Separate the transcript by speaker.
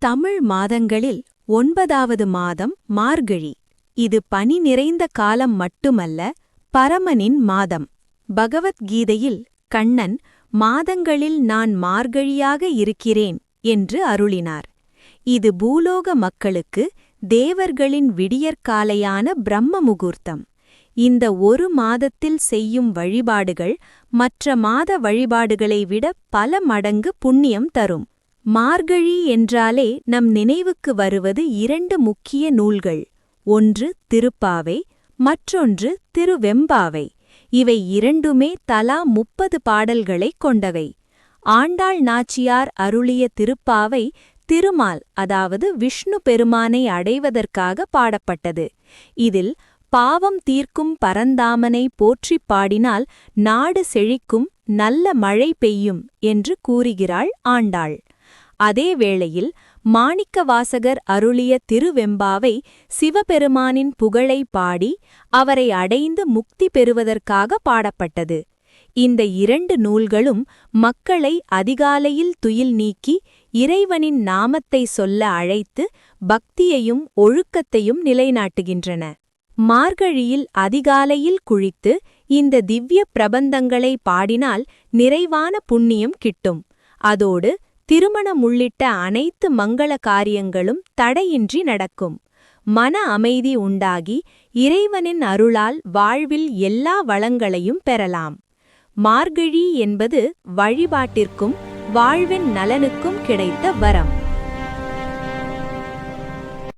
Speaker 1: தமிழ் மாதங்களில் 9வது மாதம் மார்கழி. இது பனி நிறைந்த காலம் மட்டுமல்ல, பரமனின் மாதம். பகவத்கீதையில் கண்ணன் மாதங்களில் நான் மார்கழியாக இருக்கிறேன் என்று அருளினார். இது பூலோக மக்களுக்கு தேவர்களின் விடியற்காலையான பிரம்ம முகூர்த்தம். இந்த ஒரு மாதத்தில் செய்யும் வழிபாடுகள் மற்ற மாத வழிபாடுகளை விட பல மடங்கு புண்ணியம் தரும். மார்கழி என்றாலே நம் நினைவுக்கு வருவது 2 முக்கிய நூல்கள். ஒன்று திருப்பாவை, மற்றொன்று திருவெம்பாவை. இவை இரண்டுமே தலா 30 பாடல்களைக் கொண்டவை. ஆண்டாள் நாச்சியார் அருளிய திருப்பாவை திருமால், அதாவது விஷ்ணு பெருமானை அடைவதற்காக பாடப்பட்டது. இதில் பாவம் தீர்க்கும் பரந்தாமனை போற்றிப் பாடினால் நாடு செழிக்கும், நல்ல மழை பெய்யும் என்று கூறுகிறாள் ஆண்டாள். அதே வேளையில் மாணிக்கவாசகர் அருளிய திருவெம்பாவை சிவபெருமானின் புகழை பாடி அவரை அடைந்து முக்தி பெறுவதற்காக பாடப்பட்டது. இந்த 2 நூல்களும் மக்களை அதிகாலையில் துயில் நீக்கி இறைவனின் நாமத்தை சொல்ல அழைத்து பக்தியையும் ஒழுக்கத்தையும் நிலைநாட்டுகின்றன. மார்கழியில் அதிகாலையில் குளித்து இந்த திவ்ய பிரபந்தங்களை பாடினால் நிறைவான புண்ணியம் கிட்டும். அதோடு திருமணம் உள்ளிட்ட அனைத்து மங்கள காரியங்களும் தடையின்றி நடக்கும். மன அமைதி உண்டாகி இறைவனின் அருளால் வாழ்வில் எல்லா வளங்களையும் பெறலாம். மார்கழி என்பது வழிபாட்டிற்கும் வாழ்வின் நலனுக்கும் கிடைத்த வரம்.